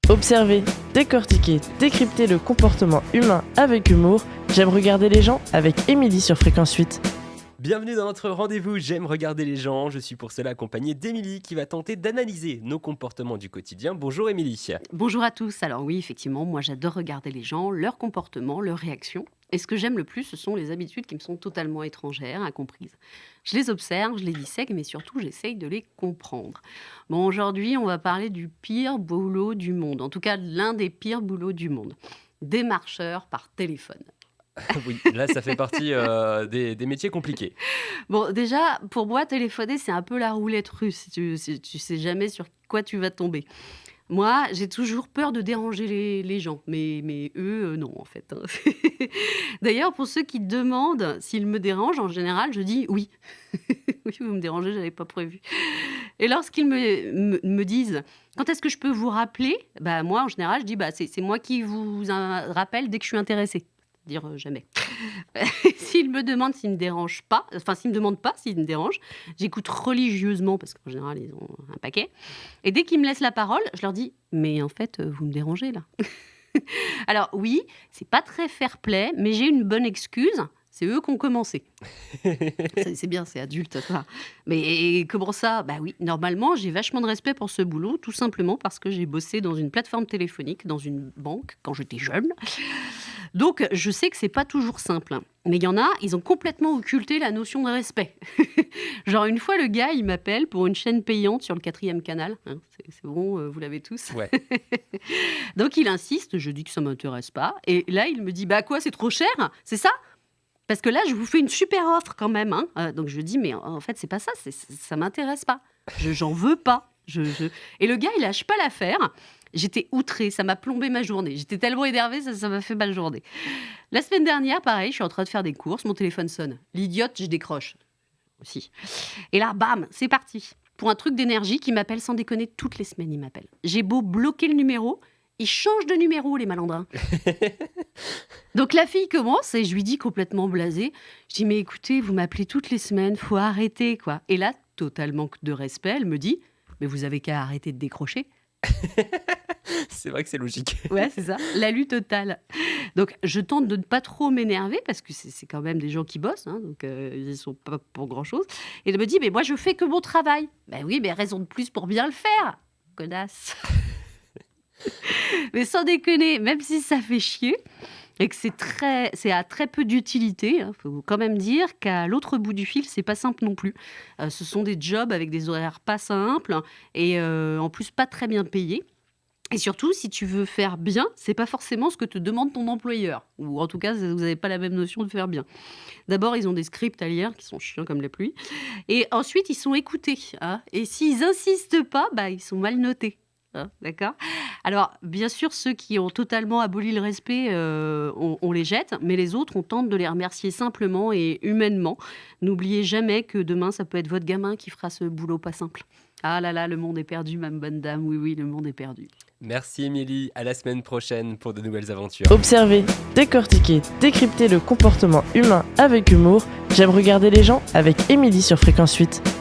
Observer, décortiquer, décrypter le comportement humain avec humour. J'aime regarder les gens avec Émilie sur Fréquence 8. Bienvenue dans notre rendez-vous J'aime regarder les gens. Je suis pour cela accompagné d'Émilie qui va tenter d'analyser nos comportements du quotidien. Bonjour Émilie. Bonjour à tous. Alors oui, effectivement, moi j'adore regarder les gens, leurs comportements, leurs réactions. Et ce que j'aime le plus, ce sont les habitudes qui me sont totalement étrangères, incomprises. Je les observe, je les dissèque, mais surtout j'essaye de les comprendre. Bon, aujourd'hui, on va parler du pire boulot du monde. En tout cas, l'un des pires boulots du monde. Démarcheur par téléphone. Oui, là ça fait partie des métiers compliqués. Bon, déjà, pour moi, téléphoner, c'est un peu la roulette russe. Tu sais jamais sur quoi tu vas tomber. Moi, j'ai toujours peur de déranger les gens, mais eux, non, en fait, hein. D'ailleurs, pour ceux qui demandent s'ils me dérangent, en général, je dis oui. Oui, vous me dérangez, je n'avais pas prévu. Et lorsqu'ils me disent quand est-ce que je peux vous rappeler, bah, moi, en général, je dis bah, c'est moi qui vous rappelle dès que je suis intéressée. Dire jamais. S'ils me demandent s'ils me dérangent pas, enfin s'ils me demandent pas s'ils me dérangent, j'écoute religieusement parce qu'en général ils ont un paquet. Et dès qu'ils me laissent la parole, je leur dis mais en fait vous me dérangez là. Alors oui, c'est pas très fair-play, mais j'ai une bonne excuse. C'est eux qui ont commencé. C'est bien, c'est adulte, ça. Mais comment ça? Bah oui, normalement, j'ai vachement de respect pour ce boulot, tout simplement parce que j'ai bossé dans une plateforme téléphonique, dans une banque, quand j'étais jeune. Donc, je sais que c'est pas toujours simple, hein. Mais il y en a, ils ont complètement occulté la notion de respect. Genre, une fois, le gars, il m'appelle pour une chaîne payante sur le 4e canal. Hein, c'est bon, vous l'avez tous. Ouais. Donc, il insiste, je dis que ça m'intéresse pas. Et là, il me dit, bah quoi, c'est trop cher? C'est ça? Parce que là, je vous fais une super offre quand même, hein. Donc je dis, mais en fait, c'est pas ça, ça m'intéresse pas. J'en veux pas. Et le gars, il lâche pas l'affaire. J'étais outrée, ça m'a plombé ma journée. J'étais tellement énervée, ça m'a fait ma journée. La semaine dernière, pareil, je suis en train de faire des courses, mon téléphone sonne. L'idiote, je décroche aussi. Et là, bam, c'est parti. Pour un truc d'énergie qui m'appelle sans déconner toutes les semaines, il m'appelle. J'ai beau bloquer le numéro, ils changent de numéro, les malandrins. Donc la fille commence et je lui dis complètement blasée, je dis mais écoutez, vous m'appelez toutes les semaines, faut arrêter quoi. Et là, total manque de respect, elle me dit mais vous avez qu'à arrêter de décrocher. C'est vrai que c'est logique. Ouais, c'est ça, la lutte totale. Donc je tente de ne pas trop m'énerver parce que c'est quand même des gens qui bossent, hein, donc ils sont pas pour grand chose. Et elle me dit mais moi je fais que mon travail. Ben oui, mais raison de plus pour bien le faire, connasse. Mais sans déconner, même si ça fait chier et que c'est à très peu d'utilité, hein, faut quand même dire qu'à l'autre bout du fil, c'est pas simple non plus. Ce sont des jobs avec des horaires pas simples et en plus pas très bien payés. Et surtout, si tu veux faire bien, c'est pas forcément ce que te demande ton employeur. Ou en tout cas, vous n'avez pas la même notion de faire bien. D'abord, ils ont des scripts à lire qui sont chiants comme la pluie. Et ensuite, ils sont écoutés, hein. Et s'ils insistent pas, bah, ils sont mal notés. Hein, d'accord? Alors, bien sûr, ceux qui ont totalement aboli le respect, on les jette, mais les autres, on tente de les remercier simplement et humainement. N'oubliez jamais que demain, ça peut être votre gamin qui fera ce boulot pas simple. Ah là là, le monde est perdu, ma bonne dame. Oui, oui, le monde est perdu. Merci Émilie, à la semaine prochaine pour de nouvelles aventures. Observer, décortiquer, décrypter le comportement humain avec humour. J'aime regarder les gens avec Émilie sur Fréquence 8.